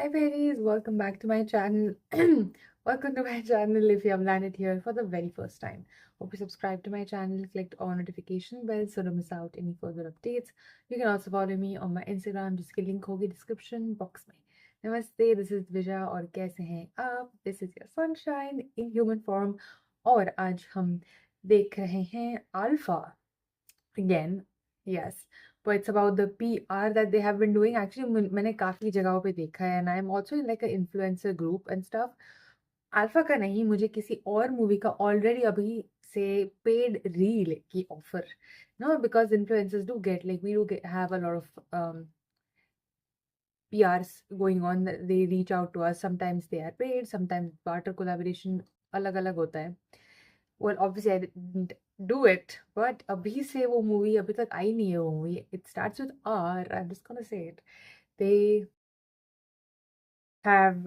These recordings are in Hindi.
Hi fairies, welcome back to my channel. Welcome to my channel if you have landed here for the very first time. Hope you subscribe to my channel, clicked on notification bell so don't miss out any further updates. You can also follow me on my Instagram जिसकी link होगी description box में. Namaste, this is Vija और कैसे हैं आप? This is your sunshine in human form और आज हम देख रहे हैं Alpha again. Yes. But it's about the PR that they have been doing. Actually, मैंने काफ़ी जगहों पे देखा है and I'm also in like an influencer group and stuff. Alpha का नहीं, मुझे किसी और मूवी का ऑलरेडी अभी से पेड रील की offer, no, because influencers do get like we do have a lot of PRs going on. They reach out to us. Sometimes they are paid, sometimes barter collaboration अलग अलग होता है. Well, obviously I didn't do it, but अभी से वो मूवी अभी तक आई नहीं है वो movie. It starts with R. I'm just gonna say it. They have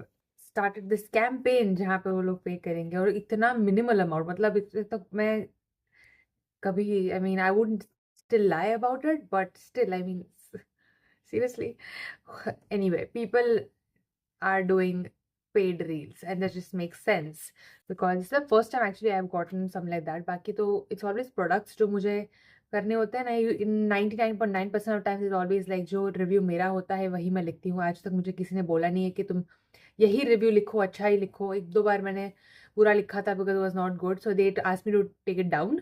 started this campaign जहाँ पे वो लोग पे करेंगे और इतना मिनिमल अमाउंट, मतलब इससे तक मैं कभी, I mean, I wouldn't still lie about it, but still, I mean, seriously. Anyway, people are doing paid reels and that just makes sense because it's the first time actually I've gotten something like that. बाकी तो it's always products जो मुझे करने होते हैं ना. In 99.9% of times it's always like जो रिव्यू मेरा होता है वही मैं लिखती हूँ. आज तक मुझे किसी ने बोला नहीं है कि तुम यही रिव्यू लिखो, अच्छा ही लिखो. एक दो बार मैंने बुरा लिखा था because it was not good, so they asked me to take it down.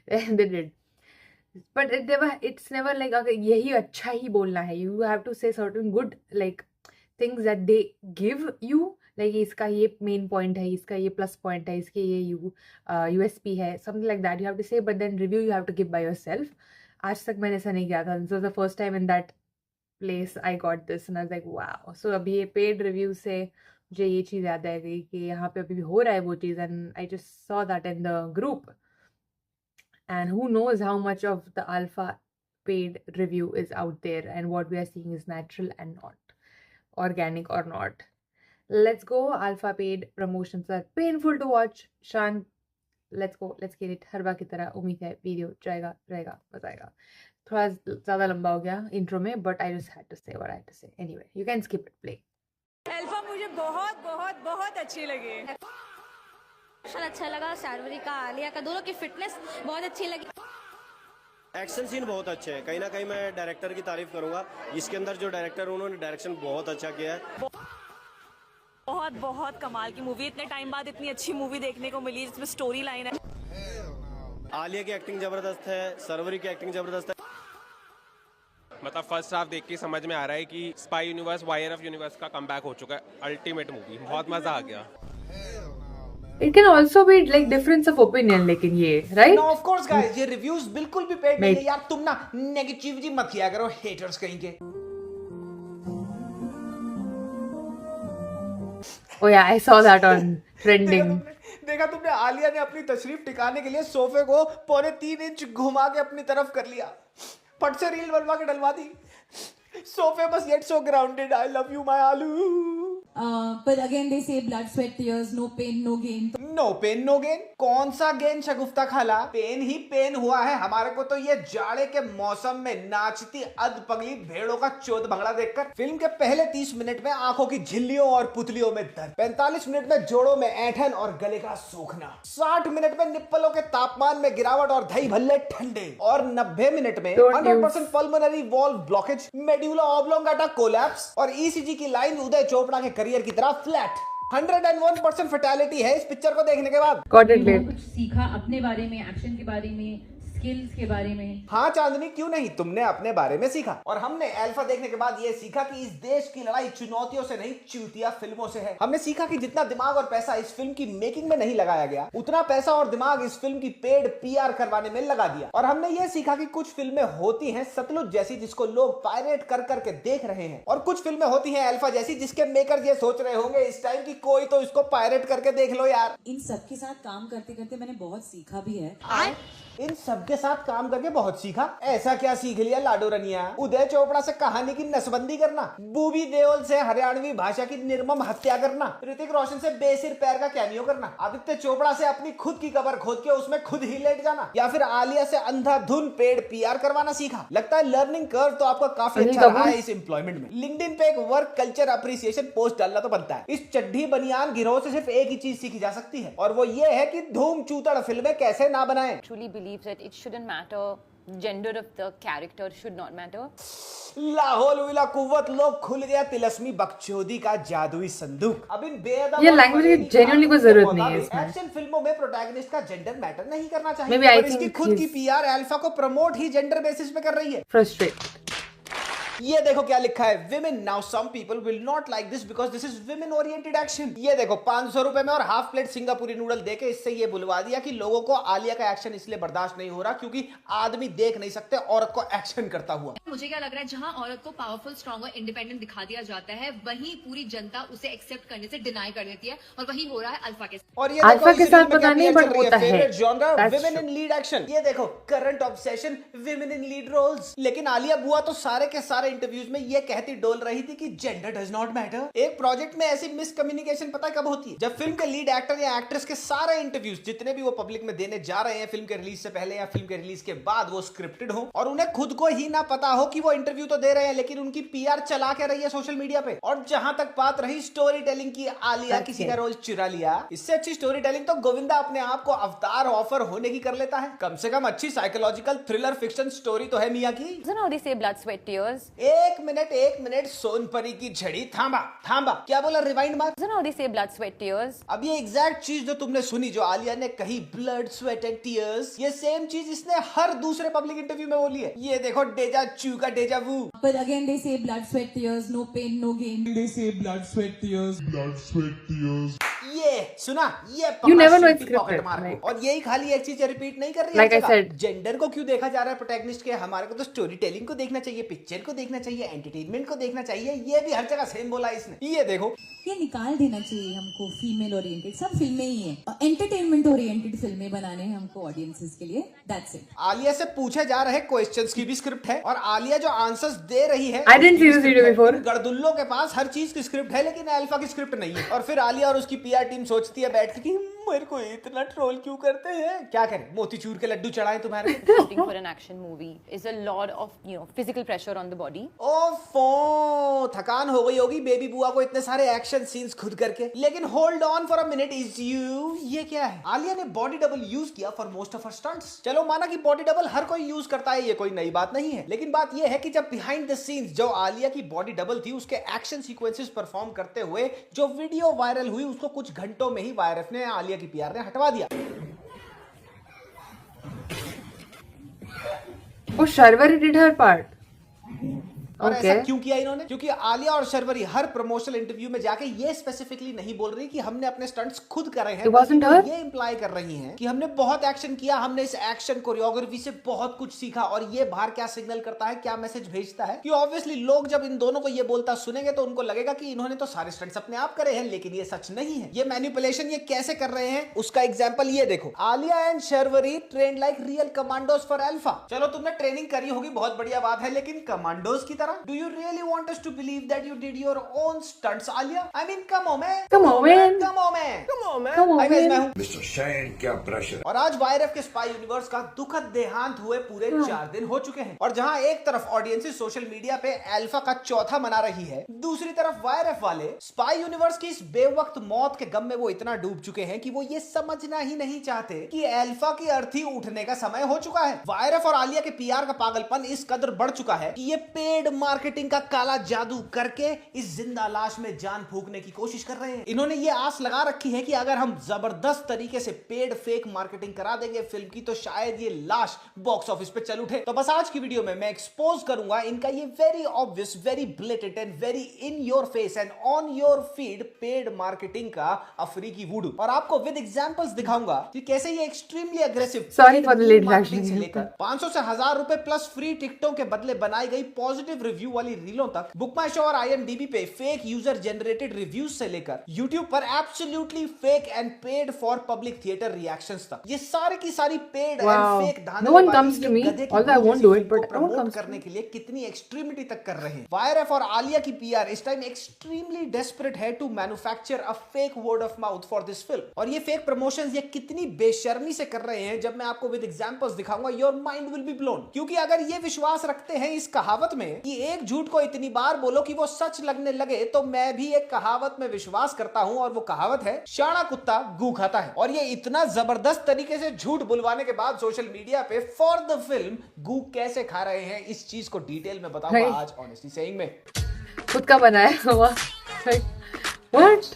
And they did. But it's never like okay, यही अच्छा ही बोलना है. You have to say certain good like things that they give you, like इसका ये main point है, इसका ये plus point है, इसके ये USP है, something like that you have to say, but then review you have to give by yourself. आज तक मैंने ऐसा नहीं किया था. This was the first time in that place I got this and I was like wow. So अभी ये paid review से मुझे ये चीज़ याद आ गई कि यहाँ पे अभी भी हो रहा है वो चीज़, and I just saw that in the group. And who knows how much of the alpha paid review is out there and what we are seeing is natural and not, organic or not. Let's go. Alpha paid promotions are painful to watch. Shant, let's go. Let's get it. हर बार की तरह उम्मीद है वीडियो जाएगा, रहेगा, मजा आएगा. थोड़ा ज़्यादा लंबा हो गया इंट्रो में, but I just had to say what I had to say. Anyway, you can skip it. Play. Alpha मुझे बहुत बहुत बहुत अच्छी लगी. अच्छा लगा. शार्वरी का, आलिया का, दोनों की फिटनेस बहुत अच्छी लगी. एक्शन सीन बहुत अच्छे हैं. कहीं ना कहीं मैं डायरेक्टर की तारीफ करूंगा. इसके अंदर जो डायरेक्टर उन्होंने डायरेक्शन बहुत अच्छा किया है. बहुत बहुत कमाल की मूवी. इतने टाइम बाद इतनी अच्छी मूवी देखने को मिली जिसमें स्टोरी लाइन है. आलिया की एक्टिंग जबरदस्त है, सरवरी की एक्टिंग जबरदस्त है. मतलब फर्स्ट हाफ देख के समझ में आ रहा है कि spy universe wire of universe का कमबैक हो चुका है. अल्टीमेट मूवी, बहुत मजा आ गया. It can also be like difference of opinion, लेकिन ये right? No, of course guys, ये रिव्यूज बिल्कुल भी पेड नहीं है यार. तुम ना नेगेटिविटी मत किया करो, हेटर्स कहीं के. Oh yeah, I saw that on trending. देखा तुमने, आलिया ने अपनी तशरीफ टिकाने के लिए सोफे को 3.25 इंच घुमा के अपनी तरफ कर लिया. फट से रील बनवा के डलवा दी. सोफे बस yet so grounded. I love you my आलू. But again they say blood sweat tears, no pain no gain. No pain no gain. कौन सा गेन शगुफ्ता खाला? पेन ही पेन हुआ है हमारे को तो ये जाड़े के मौसम में नाचती अधपगली भेड़ों का चोद भंगड़ा देखकर. फिल्म के पहले 30 मिनट में आंखों की झिल्लियों और पुतलियों में दर्द, 45 मिनट में जोड़ों में ऐंठन और गले का सूखना, 60 मिनट में निप्पलों के तापमान में गिरावट और दही भल्ले ठंडे, और 90 मिनट में 100% pulmonary valve blockage, medulla oblongata collapse और ईसीजी की लाइन उदय चोपड़ा के करियर की तरह फ्लैट. 101% फैटेलिटी है इस पिक्चर को देखने के बाद. Got it late. कुछ सीखा अपने बारे में, एक्शन के बारे में, स्किल्स के बारे में. हाँ चांदनी, क्यों नहीं, तुमने अपने बारे में सीखा. और हमने अल्फा देखने के बाद ये सीखा कि इस देश की लड़ाई चुनौतियों से नहीं, चूतिया फिल्मों से है. हमने सीखा कि जितना दिमाग और पैसा इस फिल्म की मेकिंग में नहीं लगाया गया, उतना पैसा और दिमाग इस फिल्म की पेड पीआर करवाने में लगा दिया. और हमने ये सीखा कि कुछ फिल्में होती हैं सतलुज जैसी जिसको लोग पायरेट कर करके देख रहे हैं, और कुछ फिल्में होती हैं अल्फा जैसी जिसके मेकर्स ये सोच रहे होंगे इस टाइम की कोई तो इसको पायरेट करके देख लो यार. इन सब के साथ काम करते करते मैंने बहुत सीखा भी है. इन सब के के साथ काम करके बहुत सीखा। ऐसा क्या सीख लिया लाडो रनिया? उदय चोपड़ा से कहानी की नसबंदी करना, बूबी देओल से हरियाणवी भाषा की निर्मम हत्या करना, ऋतिक रोशन से बेसिर पैर का कैमियो करना, आदित्य चोपड़ा से अपनी खुद की कबर खोद के उसमें खुद ही लेट जाना, या फिर आलिया से अंधाधुन पेड पीआर करवाना सीखा। लगता है लर्निंग कर्व तो आपका काफी अच्छा रहा है इस एम्प्लॉयमेंट में। लिंक्डइन पे एक वर्क कल्चर अप्रिसिएशन पोस्ट डालना तो बनता है। इस चड्ढी बनियान गिरोह से सिर्फ एक ही चीज सीखी जा सकती है, और वो ये है कि धूम चूतड़ फिल्में कैसे ना बनाएं। Truly believe that it shouldn't matter, gender of the character should not matter. लाहौल विला कुव्वत लोग खुल गया तिलस्मी बकचोदी का जादुई संदूक। अब इन बेअदब ये लैंग्वेज की genuinely कोई जरूरत नहीं है इसमें। एक्शन फिल्मों में प्रोटैगनिस्ट का जेंडर मैटर नहीं करना चाहिए। Maybe I और इसकी think खुद की he's- पीआर अल्फा को प्रमोट ही जेंडर बेसिस पे कर रही है। Frustrated. ये देखो क्या लिखा है, women now some people will not like this because this is women oriented action. ये देखो 500 रुपए में और हाफ प्लेट सिंगापुरी नूडल देके इससे ये बुलवा दिया कि लोगों को आलिया का एक्शन इसलिए बर्दाश्त नहीं हो रहा क्योंकि आदमी देख नहीं सकते औरत को एक्शन करता हुआ। मुझे क्या लग रहा है, जहां औरत को पावरफुल, स्ट्रांग और इंडिपेंडेंट दिखा दिया जाता है, वहीं पूरी जनता उसे एक्सेप्ट करने से डिनाई कर देती है, और वही हो रहा है अल्फा के साथ। और ये अल्फा देखो के इस साथ रील में पता क्या नहीं, PR but चल रही होता है। Favourite genre That's women true. In lead action. ये देखो current obsession women in lead roles. लेकिन आलिया बुआ तो सारे के सारे इंटरव्यूज में ये कहती डोल रही थी कि जेंडर डज नॉट मैटर। एक प्रोजेक्ट में ऐसी मिसकम्युनिकेशन पता है कब होती है? जब फिल्म के लीड एक्टर या एक्ट्रेस के सारे इंटरव्यूज जितने भी वो पब्लिक में देने जा रहे हैं फिल्म के रिलीज से पहले या फिल्म के रिलीज के बाद, वो स्क्रिप्टेड हो और उन्हें खुद को ही ना पता हो कि वो इंटरव्यू तो दे रहे हैं लेकिन उनकी पीआर चला के रही है सोशल मीडिया पे। और जहां तक बात रही स्टोरी टेलिंग की, आलिया किसी का रोल चुरा लिया। इससे अच्छी स्टोरी टेलिंग तो गोविंदा अपने आप को अवतार ऑफर होने की कर लेता है। कम से कम अच्छी साइकोलॉजिकल थ्रिलर फिक्शन स्टोरी तो है मियां की। Isn't how they say blood, sweat, tears? एक मिनट सोनपरी की झड़ी। थांबा क्या बोला? रिवाइंड मार। Isn't how they say blood, sweat, tears? अब ये एग्जैक्ट चीज जो तुमने सुनी, जो आलिया ने कही ब्लड स्वेट एंड टीयर्स, ये सेम चीज इसने हर दूसरे पब्लिक इंटरव्यू में बोली है। ये देखो डेजा चू का डेजा वू। But again they say blood, sweat, tears, no pain, no gain. They say blood, sweat, tears. Blood, sweat, tears. ये सुना, ये You never know it's Shilpi pocket scripted, मार को। like- और यही खाली एक चीज रिपीट नहीं कर रही Like I said. जेंडर को क्यों देखा जा रहा है प्रोटैगनिस्ट के? हमारे को तो स्टोरी टेलिंग को देखना चाहिए, पिक्चर को देखना चाहिए, एंटरटेनमेंट को देखना चाहिए। ये भी हर जगह सेम बोला इसने। ये देखो ये निकाल देना चाहिए हमको फीमेल ओरिएंटेड, सब फिल्में ही हैं, एंटरटेनमेंट ओरिएंटेड फिल्में बनाने हैं हमको ऑडियंसेस के लिए, दैट्स इट। आलिया से पूछे जा रहे क्वेश्चंस की भी स्क्रिप्ट है और आलिया जो आंसर्स दे रही है I didn't see this उसकी भी video script है। before. इन गड़दुल्लों के पास हर चीज की स्क्रिप्ट है लेकिन अल्फा की स्क्रिप्ट नहीं है। और फिर आलिया और उसकी पीआर टीम सोचती है बैठ के कि मेरे को इतना ट्रोल क्यों करते हैं, क्या करें, मोतीचूर के लड्डू चढ़ाएं तुम्हारे। Shooting for an action movie is a lot of, physical pressure on the body. ओफो, थकान हो गई होगी बेबी बुआ को इतने सारे एक्शन सीन्स खुद करके। लेकिन hold on for a minute, is you ये क्या है? आलिया ने बॉडी डबल यूज किया for most of her stunts. चलो माना कि बॉडी डबल हर कोई यूज करता है, ये कोई नई बात नहीं है। लेकिन बात ये है कि जब बिहाइंड द सीन्स जो आलिया की बॉडी डबल थी उसके एक्शन सीक्वेंसेस परफॉर्म करते हुए जो वीडियो वायरल हुई, उसको कुछ घंटों में ही वायरफ ने, आलिया की पीआर ने हटवा दिया। Oh, Sharvari did her part. और Okay. ऐसा क्यों किया इन्होंने? क्योंकि आलिया और शर्वरी हर प्रमोशनल इंटरव्यू में जाके ये स्पेसिफिकली नहीं बोल रही कि हमने अपने स्टंट्स खुद करे हैं। It wasn't बल्कि वो her? ये इंप्लाई कर रही हैं कि हमने बहुत एक्शन किया, हमने इस एक्शन कोरियोग्राफी से बहुत कुछ सीखा। और ये बाहर क्या सिग्नल करता है, क्या मैसेज भेजता है कि ऑब्वियसली लोग जब इन दोनों को ये बोलता सुनेंगे तो उनको लगेगा कि इन्होंने तो सारे स्टंट्स अपने आप करे हैं, लेकिन ये सच नहीं है। ये मैनिपुलेशन ये कैसे कर रहे हैं उसका एग्जांपल ये देखो। Alia and Sharvari train like real commandos for alpha. चलो तुमने ट्रेनिंग करी होगी, बहुत बढ़िया बात है, लेकिन कमांडोज की तरह? Do you really want us to believe that you did your own stunts, Alia? I mean, come on, man. Come on, man. Come on, man. Come on, man. Come on, Hi guys, man. मैं हूँ Mr. Shane, क्या pressure? और आज वायरफ के स्पाई यूनिवर्स का दुखद देहांत हुए पूरे 4 दिन हो चुके हैं। और जहां एक तरफ ऑडियंसेस सोशल मीडिया पे अल्फा का चौथा मना रही है, दूसरी तरफ वायरफ वाले स्पाई यूनिवर्स की इस बेवक्त मौत के गम में वो इतना डूब चुके हैं कि वो ये समझना ही नहीं चाहते कि अल्फा की अर्थी उठने का समय हो चुका है। वायरफ और आलिया के पीआर का पागलपन इस कदर बढ़ चुका है कि ये पेड मार्केटिंग का काला जादू करके इस जिंदा लाश में जान फूंकने की कोशिश कर रहे हैं। इन्होंने ये आस लगा रखी है कि अगर हम जबरदस्त तरीके से पेड फेक मार्केटिंग करा देंगे फिल्म की तो शायद ये लाश बॉक्स ऑफिस पे चल उठे। तो बस आज की वीडियो में मैं एक्सपोज करूंगा इनका ये very obvious, very blatant and very in your face and on your feed paid marketing का अफ्रीकी वुडू, और आपको विद एग्जांपल्स दिखाऊंगा कि कैसे ये extremely aggressive Sorry for the late marketing से reaction. लेकर 500 से 1000 रुपए प्लस फ्री टिकटों के बदले बनाई गई पॉजिटिव रिव्यू वाली रीलों तक, बुक माई शो और IMDb पे फेक यूजर जनरेटेड रिव्यूज से लेकर यूट्यूब पर absolutely fake and paid for public theatre reactions तक, ये सारी की सारी paid and Wow. Fake No one comes to me, although I won't do it, but no one promote comes to करने me. के लिए कितनी एक्सट्रीमिटी तक कर रहे हैं। YRF और आलिया की PR इस टाइम एक्सट्रीमली डेस्परेट है to manufacture a fake word of mouth for this film, और ये फेक प्रमोशंस ये कितनी बेशर्मी से कर रहे हैं, जब मैं आपको विद एग्जांपल्स दिखाऊंगा your mind will be blown. क्योंकि अगर ये विश्वास रखते हैं इस कहावत में कि एक झूठ को इतनी बार बोलो कि वो सच लगने लगे, तो मैं भी एक कहावत में विश्वास करता हूं, और वो कहावत है शाना कुत्ता गू खाता है। और ये इतना जबरदस्त तरीके से झूठ बुलवाने के बाद सोशल मीडिया पे फॉर द फिल्म गू कैसे खा रहे हैं, इस चीज को डिटेल में बताऊंगा Right. आज ऑनेस्टली सेइंग में। खुद का बनाया हुआ व्हाट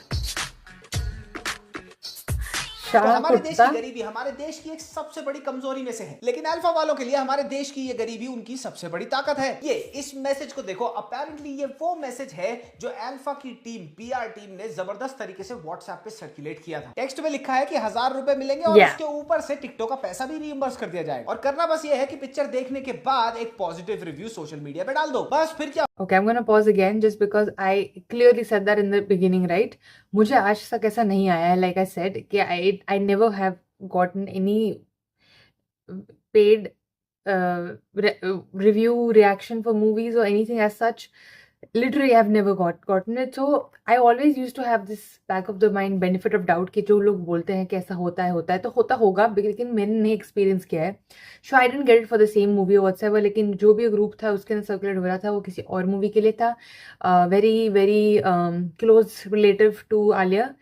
तो शाह हमारे देश कुत्ता की गरीबी हमारे देश की एक सबसे बड़ी कमजोरी में से है, लेकिन अल्फा वालों के लिए हमारे देश की ये गरीबी उनकी सबसे बड़ी ताकत है। ये इस मैसेज को देखो, अपेरेंटली ये वो मैसेज है जो अल्फा की टीम PR टीम ने जबरदस्त तरीके से व्हाट्सएप पे सर्कुलेट किया था। टेक्स्ट में लिखा है कि 1000 रुपए मिलेंगे और Yeah. उसके ऊपर से टिकटॉक का पैसा भी रिइंबर्स कर दिया जाएगा, और करना बस ये है कि पिक्चर देखने के बाद एक पॉजिटिव रिव्यू सोशल मीडिया पे डाल दो, बस फिर क्या। Okay, I'm gonna pause again just because I clearly said that in the beginning, right? मुझे आज तक ऐसा नहीं आया है, like I said, कि I never have gotten any paid review reaction for movies or anything as such. Literally, I've never gotten it. So I always used to have this back of the mind benefit of doubt कि जो लोग बोलते हैं कि ऐसा होता है तो होता होगा, लेकिन मैंने नहीं एक्सपीरियंस किया है. So I didn't get it for the same movie or whatsoever. लेकिन जो भी ग्रुप था उसके अंदर सर्कुलेट हो रहा था वो किसी और मूवी के लिए था, very close relative to Alia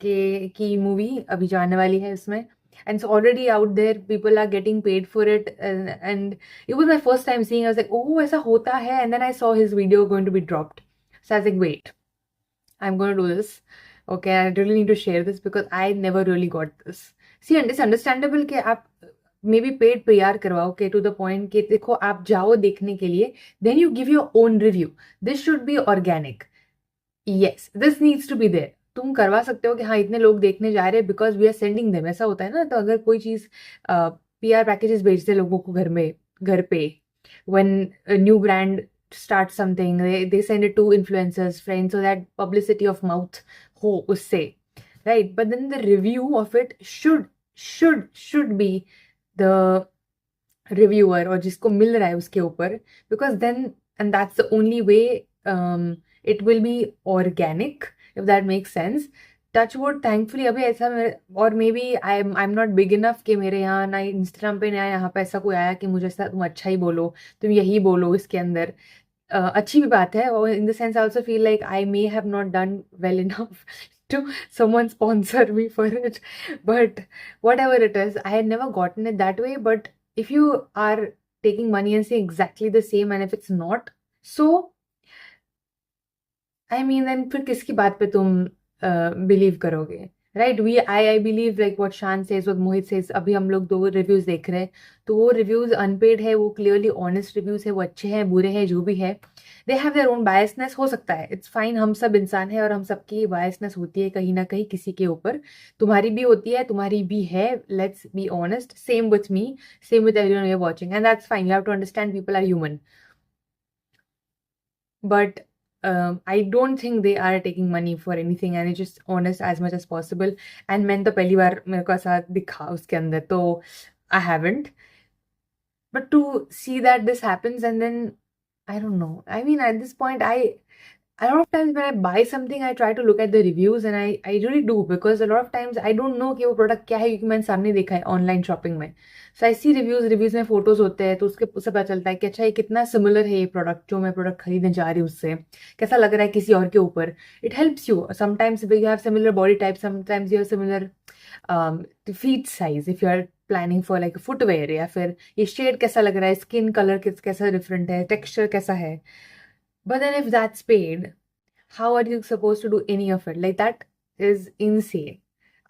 की मूवी अभी जाने वाली है इसमें. And so already out there people are getting paid for it, and it was my first time seeing. I was like, oh, ऐसा होता है. And then I saw his video going to be dropped, so I was like, wait, I'm going to do this. Okay, I really need to share this because I never really got this. See, and it's understandable कि आप maybe paid PR करवाओ के to the point कि देखो आप जाओ देखने के लिए, then you give your own review. This should be organic. Yes, this needs to be there. तुम करवा सकते हो कि हाँ इतने लोग देखने जा रहे हैं because we are sending them, ऐसा होता है ना. तो अगर कोई चीज PR पैकेजेस भेजते लोगों को घर पे when new brand start something, they send it to influencers friends so that publicity of mouth हो उससे, right. But then the review of it should be the reviewer और जिसको मिल रहा है उसके ऊपर, because then and that's the only way it will be organic, if that makes sense. Touch wood, thankfully अभी ऐसा और may be I'm not big enough कि मेरे यहाँ ना इंस्टाग्राम पे ना यहाँ पे ऐसा कोई आया कि मुझे ऐसा तुम अच्छा ही बोलो, तुम यही बोलो इसके अंदर. अच्छी भी बात है, और in the sense I also feel like I may have not done well enough to someone sponsor me for it, but whatever it is, I had never gotten it that way. But if you are taking money and saying exactly the same, and if it's not so, I mean, then फिर किसकी बात पे तुम बिलीव करोगे, right. I believe like what शान सेज, व्हाट मोहित सेज. अभी हम लोग 2 रिव्यूज देख रहे हैं, तो वो रिव्यूज अनपेड है, वो क्लियरली ऑनेस्ट रिव्यूज है, वो अच्छे हैं बुरे हैं जो भी है, they have their own biasness. हो सकता है, इट्स फाइन, हम सब इंसान हैं और हम सबकी बायसनेस होती है कहीं ना कहीं किसी के ऊपर. तुम्हारी भी होती है, तुम्हारी भी है, let's be honest. Same with me, same with everyone you are watching, and that's fine. You have to understand people are human, but I don't think they are taking money for anything, and it's just honest as much as possible. And मैंने तो पहली बार मेरे को ऐसा दिखा उसके अंदर, तो I haven't. But to see that this happens, and then I don't know. I mean, at this point, a lot of times when I buy something, I try to look at the reviews, and I really do, because a lot of times I don't know कि वो प्रोडक्ट क्या है, क्योंकि मैंने सामने देखा है ऑनलाइन शॉपिंग में. सो आई सी रिव्यूज में फोटोज होते हैं, तो उससे पता चलता है कि अच्छा ये कितना सिमिलर है ये प्रोडक्ट जो मैं प्रोडक्ट खरीदने जा रही हूँ उससे, कैसा लग रहा है किसी और के ऊपर. It helps you. Sometimes you have similar body type, sometimes you have similar feet size if you are planning for like footwear, या फिर ये शेड कैसा लग रहा है, स्किन कलर कैसा डिफरेंट है, टेक्सचर कैसा है. But then if that's paid, how are you supposed to do any of it? Like that is insane.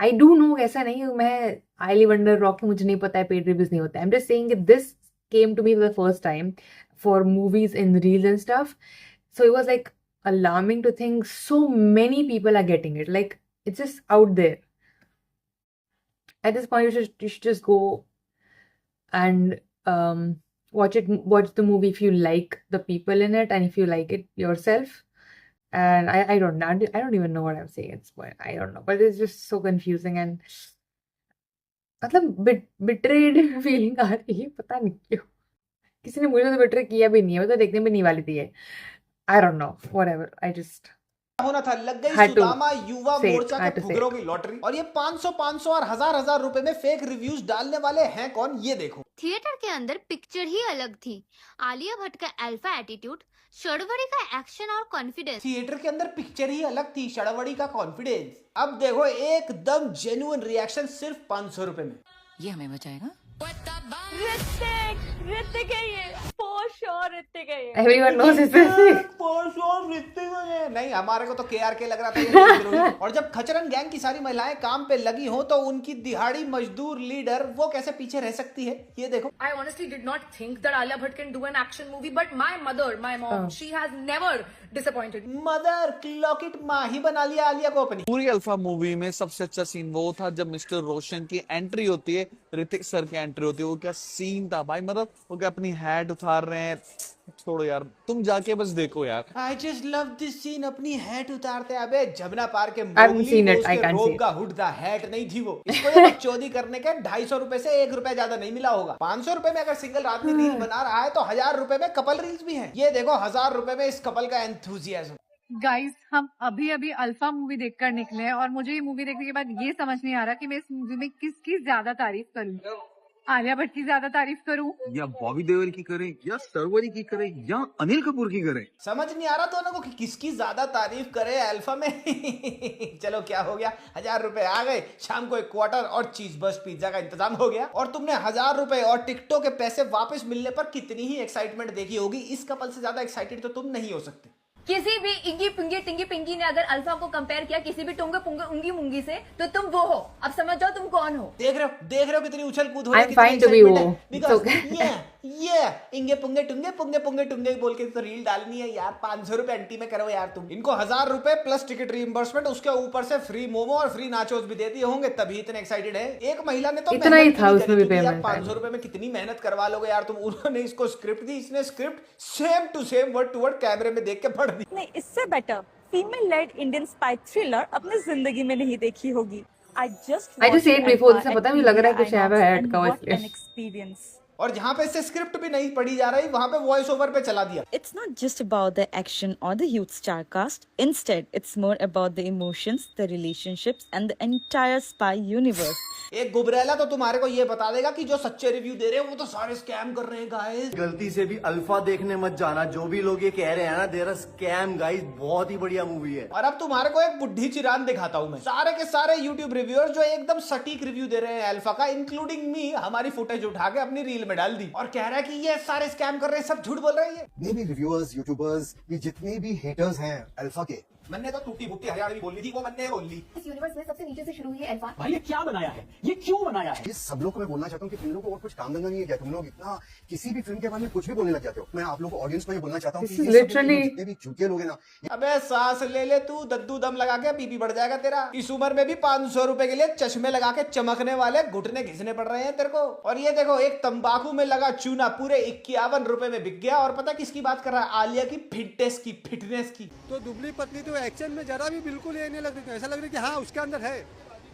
I do know ऐसा नहीं है मैं highly wonder rock मुझे नहीं पता है paid reviews नहीं होता है. I'm just saying that this came to me for the first time for movies and reels and stuff. So it was like alarming to think so many people are getting it. Like it's just out there. At this point, you should just go and watch the movie if you like the people in it and if you like it yourself. And I don't know. I don't even know what I'm saying at this point. I don't know, but it's just so confusing and मतलब betrayed feeling आ रही है, पता नहीं क्यों. किसी ने मुझे तो betray किया भी नहीं है, मैं तो देखने भी नहीं वाली थी ये. I don't know, whatever. I just होना था. लग गई had to सुदामा युवा say it. Morcha I had के to say फुकरों it. की लॉटरी. और ये 500 और हजार रुपए में फेक रिव्यूज डालने वाले हैं कौन, ये देखो. थिएटर के अंदर पिक्चर ही अलग थी. आलिया भट्ट का अल्फा एटीट्यूड, शर्वरी का एक्शन और कॉन्फिडेंस. थिएटर के अंदर पिक्चर ही अलग थी, शड़वड़ी का कॉन्फिडेंस. अब देखो एकदम जेन्युइन रिएक्शन सिर्फ 500 रुपए में. ये हमें बचाएगा. ऋतिक है ये, for sure ऋतिक है ये. Everyone knows it's Hrithik. नहीं, हमारे को तो KRK लग रहा था ये हीरोइन. और जब खचरन गैंग की सारी महिलाएं काम पे लगी हो तो उनकी दिहाड़ी मजदूर लीडर वो कैसे पीछे रह सकती है, ये देखो. I honestly did not think that Alia Bhatt can do an action movie, but my mom, she has never disappointed. Mother clock it, माँ ही बना लिया आलिया को अपनी. पूरी अल्फा मूवी में सबसे अच्छा सीन वो था जब मिस्टर रोशन की एंट्री होती है, ऋतिक सर की एंट्री होती है. वो क्या सीन था भाई, मतलब वो क्या अपनी हैट उतार रहे हैं. छोड़ो यार, तुम जाके बस देखो यार. I just love this scene. अपनी हैट उतारते हैं. अबे जमुना पार के haven't मोगली seen को it. I उसके can't see रोब it. का हुड था, हैट नहीं थी वो. इसको ये चोरी करने के 250 रुपए से 1 रुपए ज्यादा नहीं मिला होगा. 500 रुपए में अगर सिंगल आदमी रील बना रहा है तो 1000 रुपए में कपल रील्स भी हैं. ये देखो 1000 रुपए में इस कपल का एंथुजियाज्म. गाइस, हम अभी अल्फा मूवी देखकर निकले हैं और मुझे ये मूवी देखने के बाद ये समझ नहीं आ रहा कि मैं इस मूवी में किसकी ज्यादा तारीफ करूं. आलिया भट्ट की ज्यादा तारीफ करूं या बॉबी देओल की करें, या शर्वरी की करें, या अनिल कपूर की करें. समझ नहीं आ रहा दोनों को कि किसकी ज्यादा तारीफ करे अल्फा में. चलो क्या हो गया, 1000 रुपए आ गए. शाम को एक क्वार्टर और चीज बस पिज्जा का इंतजाम हो गया. और तुमने 1000 रुपए और टिकटों के पैसे वापस मिलने पर कितनी ही एक्साइटमेंट देखी होगी. इस कपल से ज्यादा एक्साइटेड तो तुम नहीं हो सकते. किसी भी इंगी पिंगी टिंगी पिंगी ने अगर अल्फा को कंपेयर किया किसी भी टोंगे पुंगे उंगी मुंगी से, तो तुम वो हो. अब समझ जाओ तुम कौन हो. देख रहे हो कितनी उछल कूद हो रही है. I'm fine to be वो. It's okay. ये इंगे पुंगे टुंगे बोल के तो रील डालनी है यार. 500 रुपए एंटी में करो यार तुम. इनको 1000 रुपए प्लस टिकट रीइंबर्समेंट, उसके ऊपर से फ्री मोमो और फ्री नाचोस भी दे दिए होंगे, तभी इतने एक्साइटेड है. एक महिला ने तो इतना ही था उसमें भी यार. पेमेंट. 500 रुपए में कितनी मेहनत करवा लोगे यार तुम. उन्होंने इसको स्क्रिप्ट दी, इसने script same to same word to word कैमरे में देख के पढ़ दी. नहीं, इससे better female led Indian spy thriller अपने जिंदगी में नहीं देखी होगी. I just said before, इससे पता नहीं लग रहा है कुछ यहाँ पे हैट का what इसलिए. an experience. और जहाँ पे इससे स्क्रिप्ट भी नहीं पढ़ी जा रही वहां पे वॉइस ओवर पे चला दिया. It's not just about the action or the huge star cast. Instead, it's more about the emotions, the relationships, and the entire spy universe. एक गुबरेला तो तुम्हारे को ये बता देगा कि जो सच्चे रिव्यू दे रहे हैं वो तो सारे स्कैम कर रहे हैं गाइस. गलती से भी अल्फा देखने मत जाना. जो भी लोग ये कह रहे हैं ना, देयर स्कैम गाइस. बहुत ही बढ़िया मूवी है. और अब तुम्हारे को एक बुढ़ी चिरान दिखाता हूँ मैं. सारे के सारे यूट्यूब रिव्यूअर जो एकदम सटीक रिव्यू दे रहे हैं अल्फा का, इंक्लूडिंग मी, हमारी फुटेज उठा के अपनी रील में डाल दी और कह रहा है कि ये सारे स्कैम कर रहे हैं, सब झूठ बोल रहे हैं. ये भी रिव्यूअर्स, यूट्यूबर्स, ये जितने भी हेटर्स हैं अल्फा के, मैंने तो टूटी फूटी हरियाणवी बोली थी, वो मैंने बोल ली. इस यूनिवर्स में सबसे नीचे से शुरू हुई है अल्फा. भाई ये क्या बनाया है, ये क्यों बनाया है? ये सब लोग को मैं बोलना चाहता हूँ कि तुम लोग को और कुछ काम धंधा नहीं है क्या? तुम लोग इतना किसी भी फिल्म के बारे में कुछ भी बोलने लग जाते हो. मैं आप लोग को ऑडियंस को ये बोलना चाहता हूँ कि ये Literally. जितने भी चूतिया लोग हैं ना, अबे सांस ले ले तू, दद्दू दम लगा के बीपी बढ़ जाएगा तेरा. इस उम्र में भी 500 रुपए के लिए चश्मे लगा के चमकने वाले घुटने घिसने पड़ रहे हैं तेरे को. और ये देखो एक तंबाकू में लगा चूना पूरे 51 रुपए में बिक गया. और पता किसकी बात कर रहा है? आलिया की फिटनेस की. तो दुबली पतली तो एक्शन में जरा भी बिल्कुल ये नहीं लग रही. ऐसा लग रहा है कि हाँ उसके अंदर है.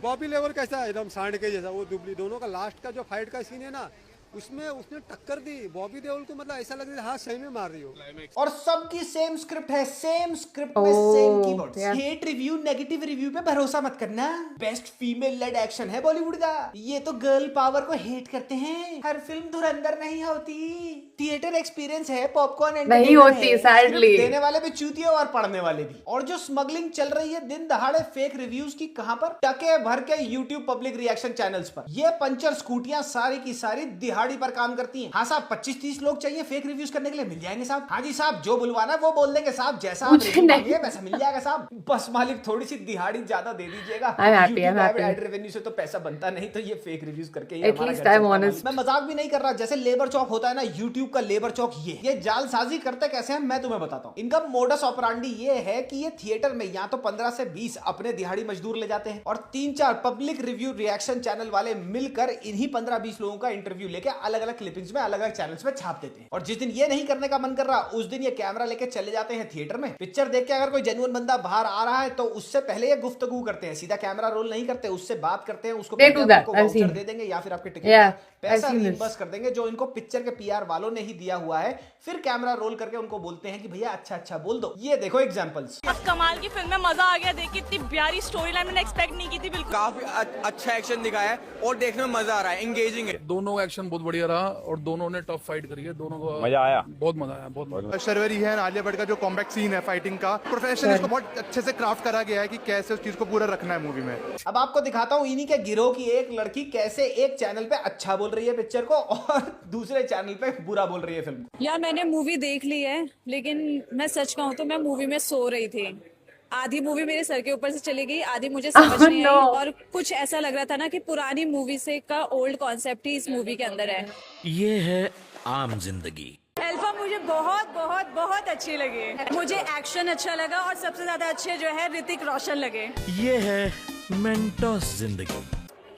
बॉबी लेवल कैसा है, एकदम सांड के जैसा. वो दुबली दोनों का लास्ट का जो फाइट का सीन है ना, उसमें उसने टक्कर दी बॉबी देओल को. मतलब ऐसा लग रहा है हाँ सही में मार रही हो. और सबकी सेम स्क्रिप्ट है, सेम स्क्रिप्ट में same keywords. yeah. Hate review, negative review पे भरोसा मत करना. बेस्ट फीमेल लेड एक्शन है बॉलीवुड का. ये तो गर्ल पावर को हेट करते हैं. हर फिल्म धुरंधर नहीं होती. थिएटर एक्सपीरियंस है, पॉपकॉर्न नहीं होती सैडली. देने वाले भी चूतिए और पढ़ने वाले भी. और जो स्मगलिंग चल रही है दिन दहाड़े फेक रिव्यूज की, कहां पर? टके भर के यूट्यूब पब्लिक रिएक्शन चैनल्स पर. ये पंचर स्कूटियां सारी की सारी दिहाड़ी पर काम करती हैं. हाँ साहब, 25-30 लोग चाहिए फेक रिव्यूज करने के लिए, मिल जाएंगे साहब. हाँ जी साहब, जो बुलवाना वो बोल देंगे साहब. जैसा आप रिव्यू मांगिए वैसा मिल जाएगा साहब. बस मालिक थोड़ी सी दिहाड़ी ज्यादा दे दीजिएगा. I'm happy. एड रेवेन्यू से तो पैसा बनता नहीं, तो ये फेक रिव्यूज करके At least I'm honest. मैं मजाक भी नहीं कर रहा. जैसे लेबर चौक होता है ना, यूट्यूब का लेबर चौक, ये जालसाजी करते कैसे हैं मैं तुम्हें बताता हूँ. इनका मोडस ऑपरांडी ये है कि ये थिएटर में या तो 15 से 20 अपने दिहाड़ी मजदूर ले जाते हैं और 3-4 पब्लिक रिव्यू रिएक्शन चैनल वाले मिलकर इन्हीं 15-20 लोगों का इंटरव्यू लेके अलग अलग क्लिपिंग्स में अलग अलग चैनल्स पे छाप देते हैं। और जिस दिन ये नहीं करने का मन कर रहा उस दिन ये कैमरा लेके चले जाते हैं थिएटर में। पिक्चर देख के अगर कोई जेन्युइन बंदा बाहर आ रहा है तो उससे पहले ये गुफ्तगू करते हैं, सीधा कैमरा रोल नहीं करते, उससे बात करते हैं, उसको वाउचर दे देंगे या फिर आपके टिकट पैसा रिइंबर्स कर देंगे जो इनको पिक्चर के पीआर वालों ने ही दिया हुआ है। फिर कैमरा रोल करके उनको बोलते हैं कि भैया अच्छा बोल दो। ये देखो एग्जांपल्स। अब कमाल की फिल्म में मजा आ गया, देख के इतनी प्यारी स्टोरी लाइन मैंने एक्सपेक्ट नहीं की थी। बिल्कुल काफी अच्छा एक्शन दिखाया है और देखने में मजा आ रहा है, एंगेजिंग है। दोनों एक्शन बहुत बढ़िया रहा और दोनों ने टफ फाइट करी है, दोनों को मजा आया, बहुत मजा आया, बहुत मजा। शर्वरी है, आलिया भट्ट का जो कॉम्बैट सीन है फाइटिंग का, प्रोफेशनल इसको बहुत अच्छे से क्राफ्ट करा गया है कि कैसे उस चीज को पूरा रखना है मूवी में। अब आपको दिखाता हूँ इन्हीं के गिरोह की एक लड़की कैसे एक चैनल पे अच्छा बोल रही है पिक्चर को और दूसरे चैनल पे बुरा बोल रही है फिल्म को। यार मैंने मूवी देख ली है, लेकिन मैं सच कहूँ तो मैं मूवी में सो रही थी। आधी मूवी मेरे सर के ऊपर से चली गई, आधी मुझे समझ नहीं आई और कुछ ऐसा लग रहा था ना कि पुरानी मूवी से का ओल्ड कॉन्सेप्ट ही इस मूवी के अंदर है। ये है आम जिंदगी। अल्फा मुझे बहुत बहुत बहुत अच्छी लगी। मुझे एक्शन अच्छा लगा और सबसे ज्यादा अच्छे जो है ऋतिक रोशन लगे। ये है मेंटोस जिंदगी।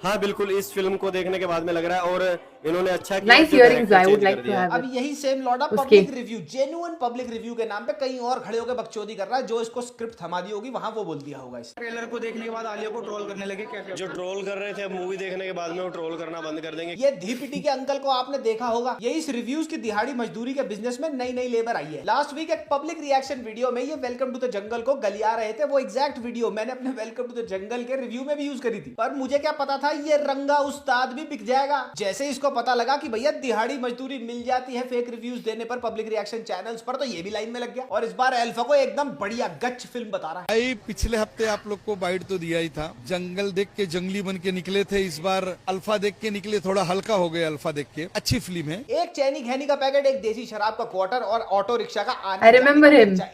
हाँ बिल्कुल, इस फिल्म को देखने के बाद में लग रहा है और इन्होंने अच्छा किया। Nice earrings, I would like to have अब यही सेम लौड़ा public review, genuine public review के नाम पे कहीं और खड़े होकर बकचोदी कर रहा है। जो इसको स्क्रिप्ट थमा दी होगी वहां वो बोल दिया होगा। इस ट्रेलर को देखने के बाद आलिया को ट्रोल करने लगे। क्या जो ट्रोल कर रहे थे अब मूवी देखने के बाद में वो ट्रोल करना बंद कर देंगे। ये धीपिटी के अंकल को आपने देखा होगा, ये इस रिव्यूज की दिहाड़ी मजदूरी के बिजनेस में नई लेबर आई है। लास्ट वीक एक पब्लिक रिएक्शन वीडियो में ये वेलकम टू द जंगल को गलिया रहे थे। वो एग्जैक्ट वीडियो मैंने अपने वेलकम टू द जंगल के रिव्यू में भी यूज करी थी, पर मुझे क्या पता था ये रंगा उस्ताद भी बिक जाएगा। जैसे इसको पता लगा कि भैया दिहाड़ी मजदूरी मिल जाती है फेक रिव्यूज देने पर पब्लिक रिएक्शन चैनल्स पर, तो ये भी लाइन में लग गया और इस बार अल्फा को एकदम बढ़िया गच फिल्म बता रहा है। पिछले हफ्ते आप लोग को बाइट तो दिया ही था, जंगल देख के जंगली बन के निकले थे। इस बार अल्फा देख के निकले, थोड़ा हल्का हो गए। अल्फा देख के अच्छी फिल्म है। एक चैनी खैनी का पैकेट, एक देसी शराब का क्वार्टर और ऑटो रिक्शा का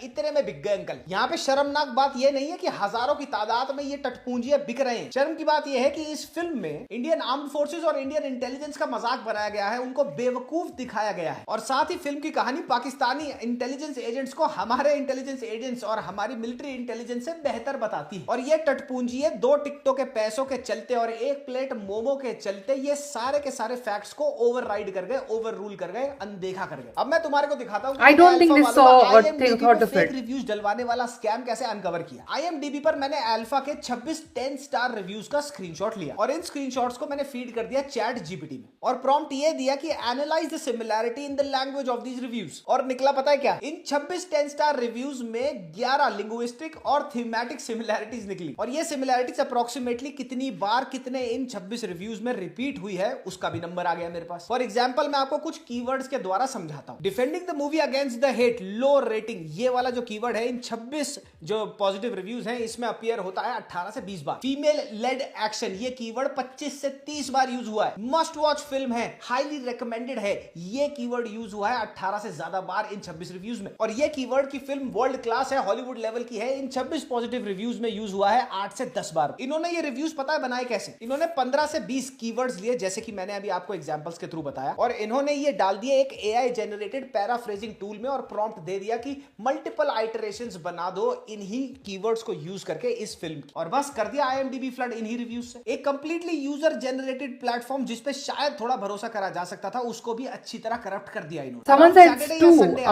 इतने में बिक गए अंकल। यहाँ पे शर्मनाक बात ये नहीं है कि हजारों की तादाद में ये टटपूंजियां बिक रहे हैं। शर्म की बात यह है कि इस फिल्म में इंडियन आर्म्ड फोर्सेस और इंडियन इंटेलिजेंस का मजाक बनाया गया है, उनको बेवकूफ दिखाया गया है और साथ ही फिल्म की कहानी पाकिस्तानी इंटेलिजेंस एजेंट्स को हमारे इंटेलिजेंस एजेंट्स और हमारी मिलिट्री इंटेलिजेंस से बेहतर बताती है। और ये टटपूंजी 2 टिकटों के पैसों के चलते और 1 प्लेट मोमो के चलते ये सारे के सारे फैक्ट्स को ओवरराइड कर गए, ओवर रूल कर गए, अनदेखा कर गए। अब मैं तुम्हारे को दिखाता हूँ रिव्यूज डलवाने वाला स्कैम कैसे अनकवर किया। IMDb पर मैंने अल्फा के 26 10 स्टार रिव्यूज का स्क्रीनशॉट लिया और इन स्क्रीनशॉट्स को मैंने फीड कर दिया चैट जीपीटी में और प्रॉम्प्ट ये दिया कि analyse the similarity in the language of these reviews. और निकला पता है क्या, इन 26 10 स्टार रिव्यूज में 11 लिंग्विस्टिक और थीमेटिक सिमिलैरिटीज निकली और ये सिमिलैरिटीज अप्रोक्सीमेटली कितनी बार कितने इन 26 रिव्यूज में रिपीट हुई है उसका भी नंबर आ गया मेरे पास। फॉर एग्जांपल मैं आपको कुछ कीवर्ड्स के द्वारा समझाता हूं। Defending the movie against the hate, low rating, ये वाला जो कीवर्ड है इन 26 जो पॉजिटिव रिव्यूज हैं इसमें अपीयर होता है 18 से 20 बार। फीमेल लेड एक्शन, ये कीवर्ड 25 से 30 बार यूज हुआ है। मस्ट वॉच फिल्म है, हाईली रिकमेंडेड है, ये कीवर्ड यूज हुआ है 18 से ज्यादा बार इन 26 रिव्यूज में। और ये कीवर्ड की फिल्म वर्ल्ड क्लास है, हॉलीवुड लेवल की है, इन 26 पॉजिटिव रिव्यूज में यूज हुआ है 8 से 10 बार। इन्होंने ये रिव्यूज पता है बनाए कैसे, इन्होंने 15 से 20 कीवर्ड्स लिए जैसे कि मैंने अभी आपको एग्जांपल्स के थ्रू बताया और इन्होंने ये डाल दिए एक AI जनरेटेड पैराफ्रेजिंग टूल में और प्रॉम्प्ट दे दिया कि मल्टीपल आइटरेशंस बना दो इन्हीं कीवर्ड्स को यूज करके इस फिल्म की, और बस कर दिया IMDb फ्लड इन्हीं रिव्यूज से। एक कंप्लीटली यूजर जनरेटेड प्लेटफॉर्म जिस पे शायद थोड़ा भरोसा करा जा सकता था उसको भी अच्छी तरह करप्ट कर दिया इन्होंने।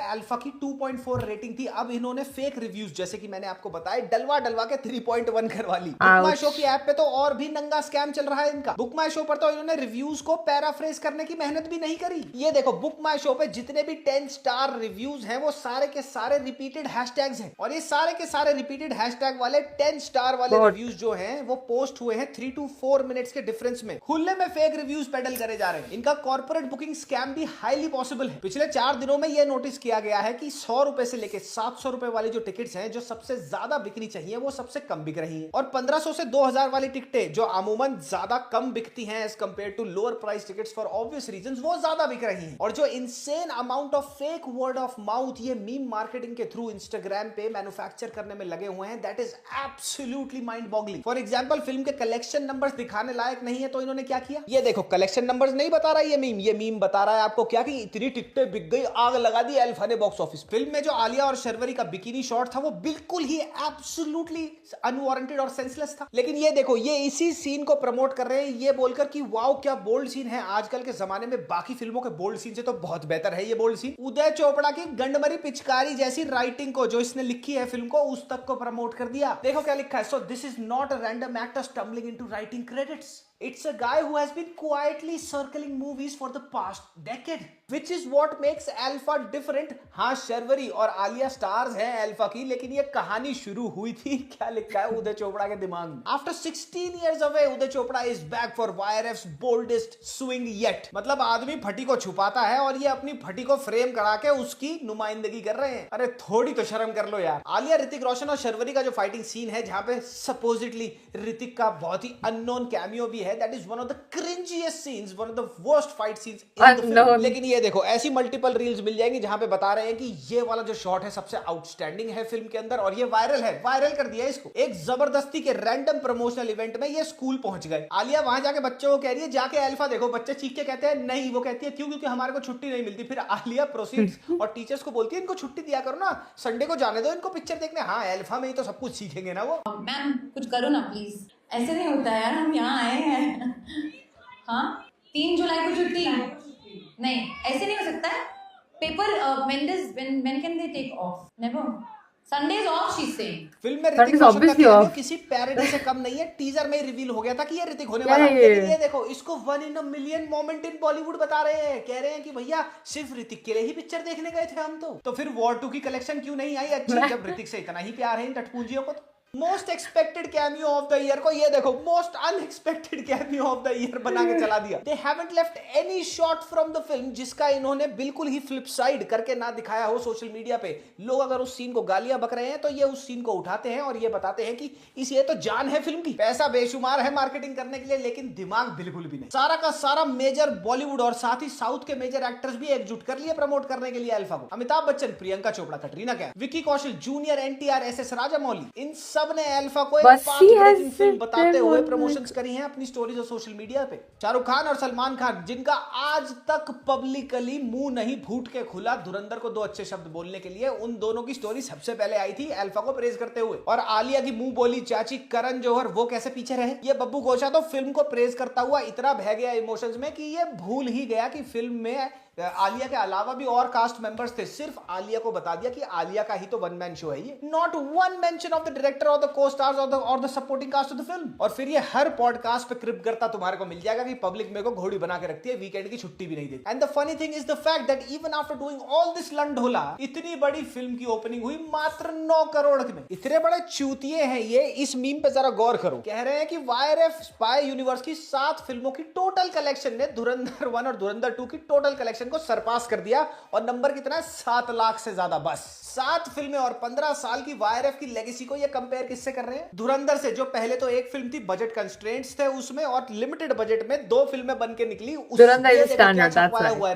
अल्फा की 2.4 रेटिंग थी, अब इन्होंने फेक रिव्यूज जैसे कि मैंने आपको बताया डलवा के 3.1 करवा ली। बुक माई शो की ऐप पे तो और भी नंगा स्कैम चल रहा है इनका। बुक माई शो पर तो इन्होंने रिव्यूज को पैराफ्रेज करने की मेहनत भी नहीं करी। ये देखो बुक माई शो पे जितने भी 10 स्टार रिव्यूज हैं वो सारे के सारे रिपीटेड हैशटैग्स हैं और ये सारे के सारे रिपीटेड हैशटैग वाले 10 स्टार वाले रिव्यूज जो हैं वो पोस्ट हुए हैं 3 to 4 मिनट्स के डिफरेंस में। खुले में फेक रिव्यूज पेडल करे जा रहे हैं। इनका कॉर्पोरेट बुकिंग स्कैम भी हाईली पॉसिबल है। पिछले 4 दिनों में यह नोटिस किया गया है कि 100 रुपए से लेकर 700 रुपए वाली जो टिकट्स हैं जो सबसे ज्यादा बिकनी चाहिए वो सबसे कम बिक रही हैं और 1500 से 2000 वाली टिकटें जो अमूमन ज्यादा कम बिकती हैं as compare to lower price tickets for obvious reasons वो ज्यादा बिक रही हैं। और जो insane amount of fake word of mouth ये मीम मार्केटिंग के थ्रू इंस्टाग्राम पे मैन्युफैक्चर करने में लगे हुए हैं, that is absolutely mind boggling. For example film के कलेक्शन नंबर्स दिखाने लायक नहीं है तो इन्होंने क्या किया, ये देखो कलेक्शन नंबर्स नहीं बता रहा ये मीम बता रहा है आपको क्या कि इतनी टिकटें बिक गई, आग लगा दी अल्फा ने बॉक्स ऑफिस। फिल्म में जो आलिया और शर्वरी का बिकिनी शॉट था वो बिल्कुल ही एब्सोल्युटली अनवारंटेड और सेंसलेस था। लेकिन ये देखो, ये इसी सीन को प्रमोट कर रहे हैं ये बोलकर कि वाओ क्या बोल्ड सीन है। आजकल के जमाने में बाकी फिल्मों के बोल्ड सीन से तो बहुत बेहतर है ये बोल्ड सीन। उदय चोपड़ा की गंडमरी पिचकारी जैसी राइटिंग को जो इसने लिखी है फिल्म को, उस तक को प्रमोट कर दिया। देखो क्या लिखा है, so this is not a random actor stumbling into writing credits. It's a guy who has been quietly circling movies for the past decade, which is what makes Alpha different. हाँ, शर्वरी और आलिया स्टार्स हैं अल्फा की, लेकिन ये कहानी शुरू हुई थी, क्या लिखा है उदय चोपड़ा के दिमाग में, After 16 years away, Uday Chopra is back for YRF's boldest swing yet. मतलब आदमी फटी को छुपाता है और ये अपनी फटी को फ्रेम करा के उसकी नुमाइंदगी कर रहे हैं। अरे थोड़ी तो शर्म कर लो यार। आलिया, ऋतिक रोशन और शर्वरी का जो फाइटिंग सीन है जहां पे सपोजिटली ऋतिक का बहुत ही अननोन कैमियो भी है, that is one of the cringiest scenes, one of the worst fight scenes in the film. लेकिन ये देखो, ऐसी मल्टीपल रील्स मिल जाएंगी जहां पे बता रहे हैं कि ये वाला जो शॉट है सबसे आउटस्टैंडिंग है फिल्म के अंदर और ये वायरल है, वायरल कर दिया इसको। एक जबरदस्ती के रैंडम प्रमोशनल इवेंट में ये स्कूल पहुंच गए। आलिया वहां जाके बच्चों को कह रही है जाके अल्फा देखो, बच्चे चीख के कहते हैं नहीं, वो कहती है क्यों, क्योंकि हमारे को छुट्टी नहीं मिलती। फिर आलिया प्रोसीड्स और टीचर्स को बोलती है इनको छुट्टी दिया करो ना, संडे को जाने दो इनको पिक्चर देखने। हाँ, अल्फा में ही तो सब कुछ सीखेंगे ना वो। मैम कुछ करो ना प्लीज, ऐसे नहीं होता यार, हम यहाँ आए हैं। हाँ, 3 जुलाई को छुट्टी नहीं, ऐसे नहीं हो सकता है। Paper when can they take off? Never. Sundays off, she's saying. Film में ऋतिक रोशन का कैमियो किसी पैरोडी से कम नहीं है। टीजर में रिवील हो गया था कि ये ऋतिक होने वाला है, लेकिन ये देखो, इसको 1 in a million moment in Bollywood बता रहे हैं। कह रहे हैं कि भैया सिर्फ ऋतिक के लिए ही पिक्चर देखने गए थे हम तो फिर वॉर 2 की कलेक्शन क्यों नहीं आई अच्छी, जब ऋतिक से इतना ही प्यार है इन टटपूंजियों को। Most expected cameo of the year को ये देखो most unexpected cameo of the year बना के चला दिया। They haven't left any shot from the film जिसका इन्होंने बिल्कुल ही फ्लिप साइड करके ना दिखाया हो सोशल मीडिया पे। लोग अगर उस सीन को गालियां बक रहे हैं तो ये उस सीन को उठाते हैं और ये बताते हैं कि इस ये तो जान है फिल्म की। पैसा बेशुमार है मार्केटिंग करने के लिए, लेकिन दिमाग बिल्कुल भी नहीं। सारा का सारा मेजर बॉलीवुड और साथ ही साउथ के मेजर एक्टर्स भी एकजुट कर लिए प्रमोट करने के लिए अल्फा को। Amitabh Bachchan, Priyanka Chopra, Katrina Kaif, Vicky Kaushal junior, NTR, SS Rajamouli, इन सब ने अल्फा को फिल्म बताते हुए प्रमोशंस करी हैं अपनी स्टोरीज और सोशल मीडिया पे। शाहरुख खान और सलमान खान, जिनका आज तक पब्लिकली मुंह नहीं फूट के खुला धुरंधर को 2 अच्छे शब्द बोलने के लिए, उन दोनों की स्टोरी सबसे पहले आई थी अल्फा को प्रेज करते हुए। और आलिया की मुंह बोली चाची करण जौहर, वो कैसे पीछे रहे। ये बब्बू गोशा तो फिल्म को प्रेज करता हुआ इतना बह गया इमोशंस में कि ये भूल ही गया कि फिल्म में आलिया के अलावा भी और कास्ट मेंबर्स थे। सिर्फ आलिया को बता दिया कि आलिया का ही तो 1 मैन शो है ये। Not one mention of the director और द को स्टार्स और the supporting cast of the film. और फिर ये हर पॉडकास्ट पे क्रिप करता तुम्हारे को मिल जाएगा कि पब्लिक मेरे को घोड़ी बना के रखती है, वीकेंड की छुट्टी भी नहीं देती। And the funny thing is the fact that even after doing all this लंढोला, इतनी बड़ी फिल्म की ओपनिंग हुई मात्र 9 करोड़ में। इतने बड़े चूतिए हैं ये। इस मीम पे जरा गौर करो। कह रहे हैं कि YRF स्पाई यूनिवर्स की 7 फिल्मों की टोटल कलेक्शन ने धुरंधर 1 और धुरंधर 2 की टोटल कलेक्शन को सरपास कर दिया। और नंबर कितना है? 7 लाख से ज्यादा। बस 7 फिल्में और 15 साल की YRF की लेगेसी को ये कंपेयर किससे कर रहे हैं? धुरंधर से, जो पहले तो एक फिल्म थी, बजट कंस्ट्रेंट्स थे उसमें और लिमिटेड बजट में 2 फिल्में बन के निकली।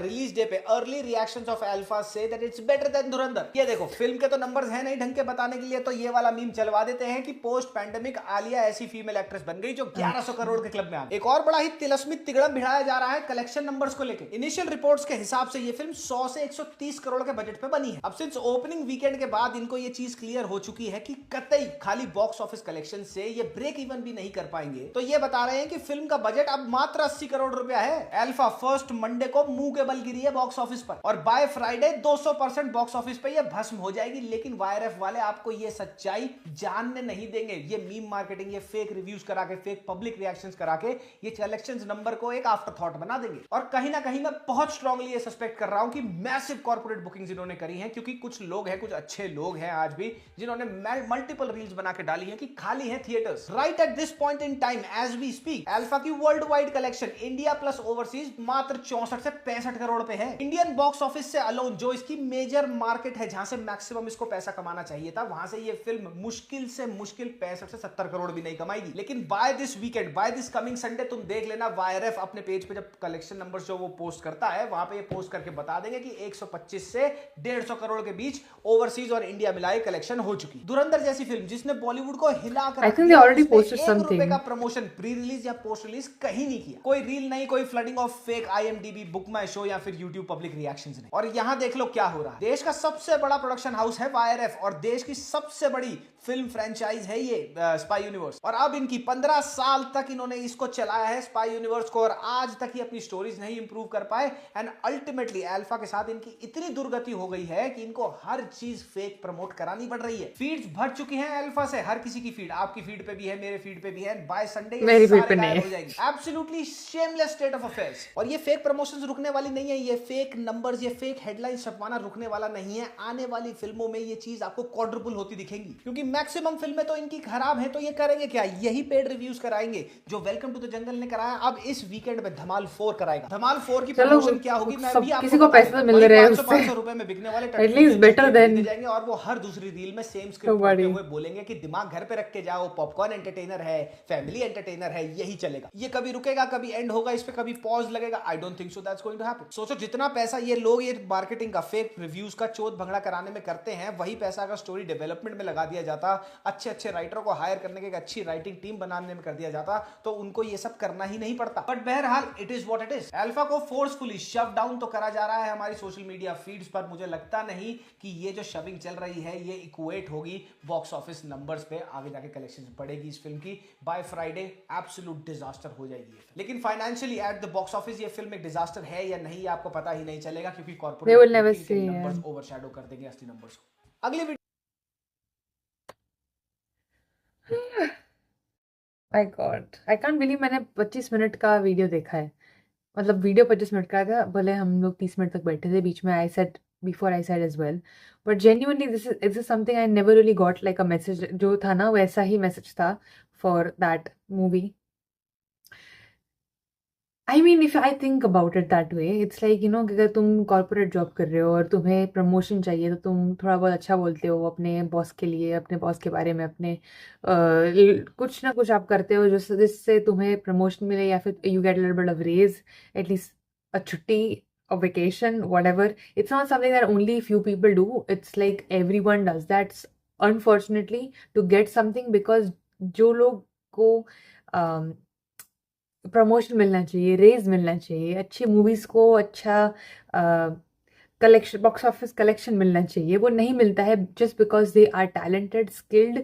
रिलीज डे पे early reactions of alpha say that it's better than धुरंधर। ये देखो, फिल्म के तो नंबर्स हैं नहीं ढंग के बताने के लिए, तो ये वाला मीम चलवा देते हैं कि पोस्ट पैंडेमिक आलिया ऐसी फीमेल एक्ट्रेस बन गई जो 1100 करोड़ के क्लब में आ गई। एक और बड़ा ही तिलस्मित तिगड़म भिड़ाया जा रहा है कलेक्शन नंबर्स को लेकर। इनिशियल रिपोर्ट्स के हिसाब से ये फिल्म 100 से 130 करोड़ के बजट पे बनी है। अब सिंस ओपनिंग वीकेंड के बाद इनको ये चीज क्लियर हो चुकी है कि कतई खाली बॉक्स ऑफिस कलेक्शन से ये ब्रेक इवन भी नहीं कर पाएंगे, तो ये बता रहे हैं कि फिल्म का बजट अब मात्र 80 करोड़ रुपया है। अल्फा फर्स्ट मंडे को मुंह के बल गिरी है बॉक्स ऑफिस पर और बाय फ्राइडे 200% बॉक्स ऑफिस पे ये भस्म हो जाएगी। लेकिन YRF वाले आपको ये सच्चाई जानने नहीं देंगे। ये मीम मार्केटिंग, ये फेक रिव्यूज करा के, फेक पब्लिक रिएक्शंस करा के ये कलेक्शंस नंबर को एक आफ्टर थॉट बना देंगे। और कहीं ना कहीं मैं बहुत स्ट्रांगली ये सस्पेक्ट कर रहा हूं कि मैसिव कॉर्पोरेट बुकिंग्स इन्होंने करी हैं, क्योंकि कुछ लोग हैं, कुछ अच्छे लोग हैं आज भी, जिन्होंने मल्टीपल रील्स बना के डाली हैं कि खाली हैं theatres. Right at this point in time as we speak, Alpha की world wide collection India plus overseas मात्र 64 से 65 करोड़ पे है। इंडियन बॉक्स ऑफिस से अलोन, जो इसकी मेजर मार्केट है, जहां से मैक्सिमम इसको पैसा कमाना चाहिए था, वहां से ये फिल्म मुश्किल से मुश्किल 65 से 70 करोड़ भी नहीं कमाएगी। लेकिन by this weekend, by this coming Sunday, तुम देख लेना YRF अपने पेज पे जब कलेक्शन नंबर्स जो वो पोस्ट करता है, वहां पे ये पोस्ट करके बता देंगे कि 125 से 150 करोड़ के बीच ओवरसीज और इंडिया मिलाए कलेक्शन हो चुकी। धुरंधर जैसी फिल्म जिसने जिसने बॉलीवुड को हिला कर I रख think they दिया, already उसने posted 1 रुपए something. का प्रमोशन प्री रिलीज या पोस्ट रिलीज कहीं नहीं किया। कोई रील नहीं, कोई flooding of fake IMDb, book my show या फिर YouTube पब्लिक रिएक्शंस नहीं। और यहाँ देख लो क्या हो रहा है। देश का सबसे बड़ा प्रोडक्शन हाउस है YRF और देश की सबसे बड़ी फिल्म फ्रेंचाइज है ये स्पाई यूनिवर्स। और अब इनकी 15 साल तक इन्होंने इसको चलाया है स्पाई यूनिवर्स को, और आज तक ही अपनी स्टोरीज नहीं इंप्रूव कर पाए। एंड अल्टीमेटली अल्फा के साथ इनकी इतनी दुर्गति हो गई है कि इनको हर चीज फेक प्रमोट करानी पड़ रही है। फीड्स भर चुकी हैं अल्फा से, हर किसी की फीड, आपकी फीड पे भी है, मेरे फीड पे भी है। बाय संडे मेरी feed पे नहीं है। हो जाएगी। Absolutely shameless state of affairs. और ये फेक प्रमोशंस रुकने वाली नहीं है, ये फेक नंबर्स, ये फेक हेडलाइंस छपवाना रुकने वाला नहीं है। आने वाली फिल्मों में ये चीज आपको क्वाड्रुपल होती दिखेंगी, क्योंकि मैक्सिमम फिल्में तो इनकी खराब है, तो ये करेंगे क्या, यही पेड रिव्यूज कराएंगे जो वेलकम टू द जंगल ने कराया। अब इस वीकेंड में धमाल 4 कराएगा। धमाल 4 की प्रमोशन क्या होगी मैं भी आपको किसी को पैसे तो मिल रहे हैं उससे, 500 रुपए में बिकने वाले at least better than जाएंगे, और वो हर दूसरी रील में सेम स्क्रिप्ट पढ़ते हुए बोलेंगे कि दिमाग घर पे रख के जाओ, पॉपकॉर्न एंटरटेनर है, फैमिली एंटरटेनर है, यही चलेगा। ये कभी रुकेगा, कभी एंड होगा, इस पे कभी पॉज लगेगा। I don't think so that's going to happen. सोचो जितना पैसा ये लोग ये मार्केटिंग का, फेक रिव्यूज का चोट भंगड़ा कराने में करते हैं, वही पैसा अगर स्टोरी डेवलपमेंट में लगा दिया जाता, अच्छे अच्छे राइटरों को हायर करने के, एक अच्छी राइटिंग टीम बनाने में कर दिया जाता, तो उनको ये सब करना ही नहीं पड़ता। बट बहरहाल it is what it is. Alpha को फोर्सफुली शव डाउन तो करा जा रहा है हमारी सोशल मीडिया फीड्स पर। मुझे लगता नहीं कि ये जो शविंग चल रही है ये इक्वेट होगी बॉक्स ऑफिस नंबर्स पे। आगे जाके कलेक्शन बढ़ेगी इस फिल्म की। बाय फ्राइडे एब्सोल्यूट डिजास्टर हो जाएगी ये। लेकिन financially at the box office ये फिल्म एक डिजास्टर है या नहीं, आपको पता ही नहीं चलेगा, क्योंकि कॉर्पोरेट नंबर्स ओवरशैडो कर देंगे असली नंबर्स को। अगली video my God, I can't believe मैंने 25 मिनट का वीडियो देखा है। मतलब वीडियो 25 मिनट का था, भले हम लोग 30 मिनट तक बैठे थे, बीच में I said before I said as well, but genuinely this is something I never really got like a message. जो था ना वैसा ही मैसेज था for that movie. I mean if I think about it that way, it's like you know, अगर तुम कॉर्पोरेट जॉब कर रहे हो और तुम्हें प्रमोशन चाहिए तो तुम थोड़ा बहुत अच्छा बोलते हो अपने बॉस के लिए, अपने बॉस के बारे में, अपने कुछ ना कुछ आप करते हो जिससे तुम्हें प्रमोशन मिले, या फिर you get little bit of raise, at least a छुट्टी, a vacation, whatever. It's not something that only few people do. It's like everyone does. That's unfortunately to get something, because जो लोग को प्रमोशन मिलना चाहिए, रेज मिलना चाहिए, अच्छी मूवीज को अच्छा कलेक्शन, बॉक्स ऑफिस कलेक्शन मिलना चाहिए, वो नहीं मिलता है just because they are talented, skilled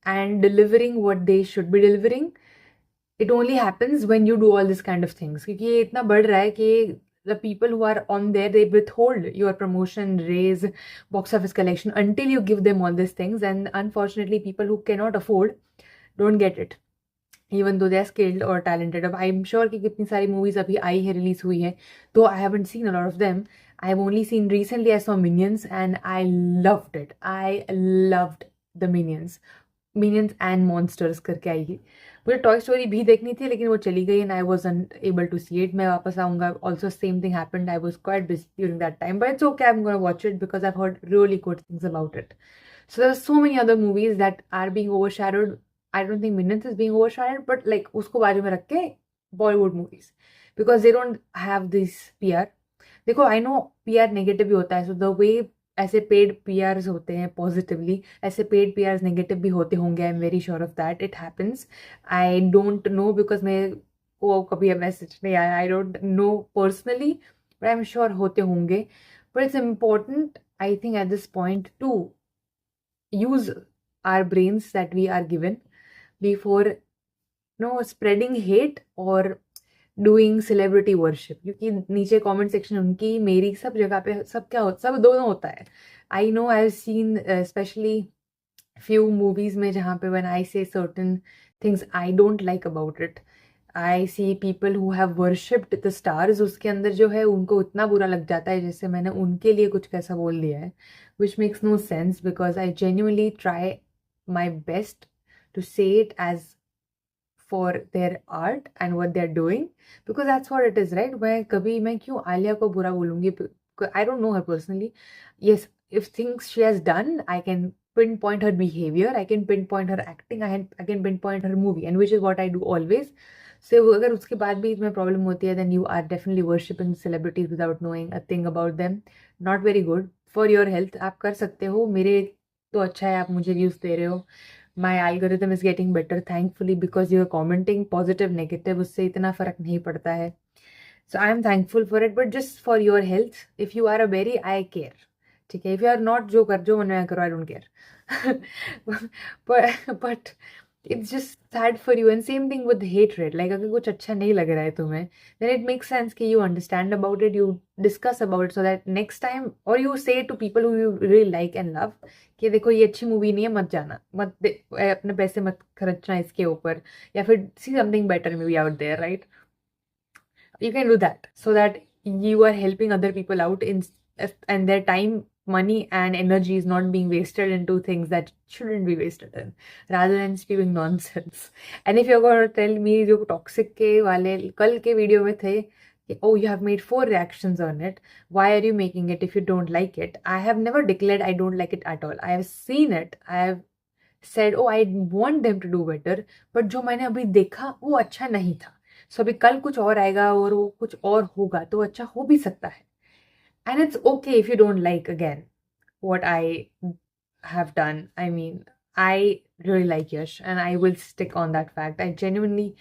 and delivering what they should be delivering. It only happens when you do all this kind of things. क्योंकि ये इतना बढ़ रहा है कि the people who are on there, they withhold your promotion, raise, box office collection until you give them all these things. And unfortunately, people who cannot afford don't get it, even though they are skilled or talented. अब I'm sure कि कितनी सारी movies अभी आई है, रिलीज हुई है, तो I haven't seen a lot of them. I have only seen recently, I saw Minions and I loved it. I loved the Minions and Monsters करके आई है। मुझे टॉय स्टोरी भी देखनी थी लेकिन वो चली गई, and I wasn't able to see it. मैं वापस आऊँगा, also same thing happened, I was quite busy during that time, but it's okay, I am gonna watch it because I have heard really good things about it. So there are so many other movies that are being overshadowed. I don't think Minions is being overshadowed, but like उसको बाजू में रख के Bollywood movies, because they don't have this PR. देखो, I know PR नेगेटिव भी होता है, so the way ऐसे पेड PRs होते हैं पॉजिटिवली, ऐसे पेड PRs नेगेटिव भी होते होंगे. I am very sure of that, it happens. I don't know because मेरे को कभी मैसेज नहीं आया, I don't know personally, but I am sure होते होंगे. But it's important, I think, eight this point two use our brains that we are given before spreading hate or doing celebrity worship. क्योंकि नीचे comment section उनकी, मेरी, सब जगह पे सब क्या होता, सब दोनों होता है. I know I've seen especially few movies में जहाँ पे when I say certain things I don't like about it, I see people who have worshipped the stars. उसके अंदर जो है उनको इतना बुरा लग जाता है जैसे मैंने उनके लिए कुछ कैसा बोल दिया है, which makes no sense because I genuinely try my best to say it as for their art and what they're doing, because that's what it is, right? मैं क्यों आलिया को बुरा बोलूँगी? I don't know her personally. Yes, if things she has done, I can pinpoint her behavior, I can pinpoint her acting, I can pinpoint her movie, and which is what I do always. So अगर उसके बाद भी इसमें प्रॉब्लम होती है, then you are definitely worshipping celebrities without knowing a thing about them. Not very good for your health. आप कर सकते हो, मेरे तो अच्छा है, आप मुझे व्यूज़ दे रहे हो, my algorithm is getting better thankfully because you're commenting positive negative, उससे इतना फर्क नहीं पड़ता है. So I am thankful for it, but just for your health, if you are a berry, I care. ठीक है, if you are not, जो मन में करो, I don't care. but it's just sad for you. And same thing with hatred. Like अगर कुछ अच्छा नहीं लग रहा है तुम्हें, then it makes sense कि you understand about it, you discuss about it, so that next time, or you say to people who you really like and love कि देखो ये अच्छी मूवी नहीं है, मत जाना, अपने पैसे मत खर्चना इसके ऊपर, या फिर see something better maybe out there, right? You can do that so that you are helping other people out and their time, money and energy is not being wasted into things that shouldn't be wasted in, rather than spewing nonsense. And if you're going to tell me जो toxic के वाले कल के वीडियो में थे कि oh you have made 4 reactions on it, why are you making it if you don't like it? I have never declared I don't like it at all. I have seen it, I have said oh I want them to do better, but जो मैंने अभी देखा वो अच्छा नहीं था. So अभी कल कुछ और आएगा और वो कुछ और होगा तो अच्छा हो भी सकता है. And it's okay if you don't like again what I have done. I mean, I really like Yash and I will stick on that fact. I genuinely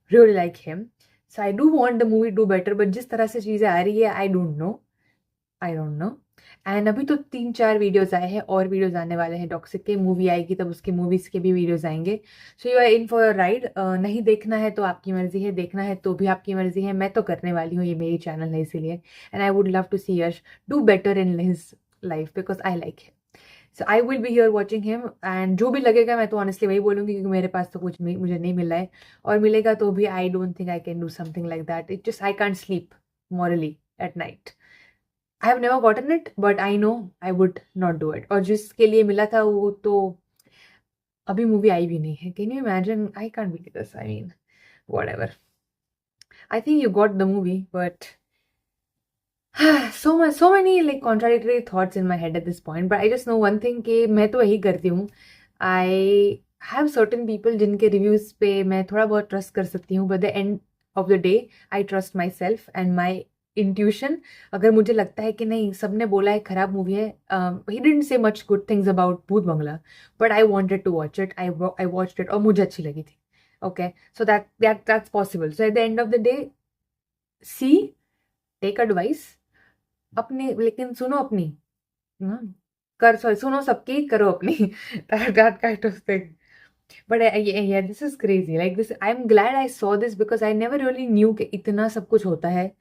really like him. So I do want the movie to do better, but जिस तरह से चीज़ें आ रही है, I don't know. एंड अभी तो 3-4 वीडियोस आए हैं और वीडियोस आने वाले हैं टॉक्सिक के. मूवी आएगी तब उसके मूवीज़ के भी वीडियोस आएंगे. So you are in for a ride. नहीं देखना है तो आपकी मर्जी है, देखना है तो भी आपकी मर्जी है. मैं तो करने वाली हूँ, ये मेरी चैनल है इसीलिए. And I would love to see Yash do better in his life because I like him. So I will be here watching him. And जो भी लगेगा मैं तो ऑनेस्टली वही बोलूँगी क्योंकि मेरे पास तो कुछ मुझे नहीं मिला है, और मिलेगा तो भी आई don't think I can do something like that. It just I can't sleep morally at night. I have never gotten it, but I know I would not do it. और जिसके लिए मिला था वो तो अभी मूवी आई भी नहीं है. Can you imagine? I can't believe this. I mean, whatever. I think you got the movie, but so many like contradictory thoughts in my head at this point. But I just know one thing कि मैं तो यही करती हूँ. I have certain people जिनके reviews पे मैं थोड़ा बहुत trust कर सकती हूँ. But the end of the day, I trust myself and my intuition. अगर मुझे लगता है कि नहीं सबने बोला है खराब मूवी है, he didn't say much good things about Bhoot Bangla, but I wanted to watch it, I watched it और मुझे अच्छी लगी थी. Okay, so that's possible. So at the end of the day see, take advice अपने, लेकिन सुनो अपनी, सुनो सबकी, करो अपनी. that kind of thing. But yeah, this is crazy. Like this, I'm glad I saw this because I never really knew कि इतना सब कुछ होता है.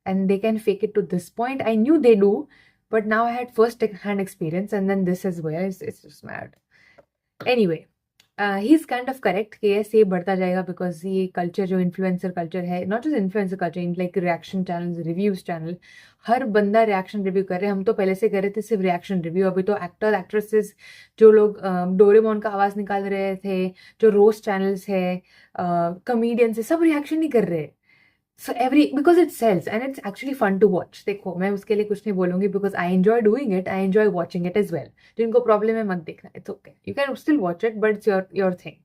And they can fake it to this point. I knew they do, but now I had first-hand experience, and then this as well. It's just mad. Anyway, he's kind of correct कि ऐसे बढ़ता जाएगा because ये culture जो influencer culture है, not just influencer culture, like reaction channels, reviews channel, हर बंदा reaction review कर रहे हैं. हम तो पहले से कर रहे थे सिर्फ reaction review. अभी तो actors, actresses जो लोग डोरेमोन का आवाज़ निकाल रहे थे, जो roast channels है, comedians है, सब reaction नहीं कर रहे. So because it sells and it's actually fun to watch. देखो मैं उसके लिए कुछ नहीं बोलूँगी because I enjoy doing it, I enjoy watching it as well. जिनको प्रॉब्लम है मत देखना, it's okay. You can still watch it, but it's your thing,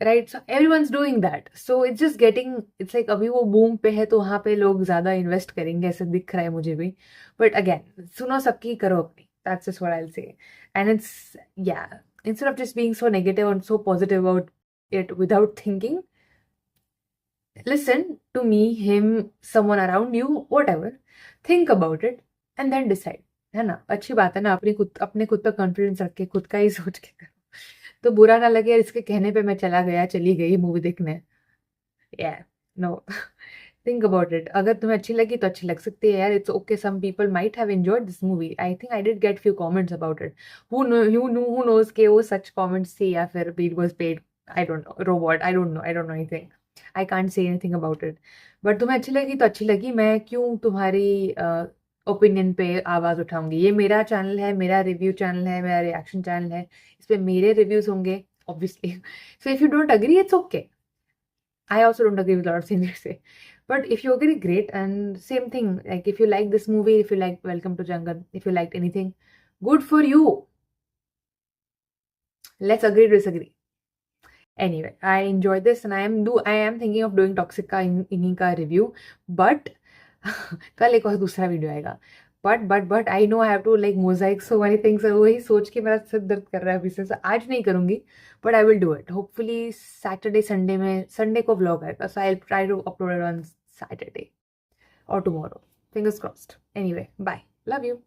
right? So everyone's doing that. So it's just getting, it's like अभी वो boom पे है तो वहाँ पे लोग ज़्यादा invest करेंगे, ऐसा दिख रहा है मुझे भी. But again, सुनो सबकी, करो अपनी. That's just what I'll say. And it's, yeah, instead of just being so negative and so positive about it without thinking, listen to me, him, someone around you, whatever. Think about it and then decide. है ना? अच्छी बात है ना, अपने खुद पर कॉन्फिडेंस रख के खुद का ही सोच के करो तो बुरा ना लगे इसके कहने पे मैं चली गई मूवी देखने. Yeah, no. Think about it. अगर तुम्हें अच्छी लगी तो अच्छी लग सकती है यार. It's okay. Some people might have enjoyed this movie. I think I did get few comments about it. Who knows कि वो such comments थी या फिर it was paid. I don't know. Robot. I don't know anything. I can't say anything about it. But तुम्हें अच्छी लगी तो अच्छी लगी. मैं क्यों तुम्हारी ओपिनियन पे आवाज़ उठाऊंगी. ये मेरा चैनल है, मेरा रिव्यू चैनल है, मेरा रिएक्शन चैनल है. इस पर मेरे रिव्यूज़ होंगे obviously. So if you don't agree, it's okay. I also don't agree with a lot of things you say. But if you agree, great. And same thing, like if you like this movie, if you like Welcome to Jungle, if you liked anything, good for you. Let's agree to disagree. Anyway, I enjoyed this and I am thinking of doing Toxic का इन्हीं का review. But कल एक और दूसरा वीडियो आएगा. But I know I have to like mosaic so many things, वही सोच के मेरा सिर दर्द कर रहा है अभी से। आज नहीं करूंगी but I will do it hopefully Saturday Sunday में। संडे को व्लॉग आएगा, so I will try to upload it on Saturday और tomorrow, fingers crossed. Anyway bye, love you.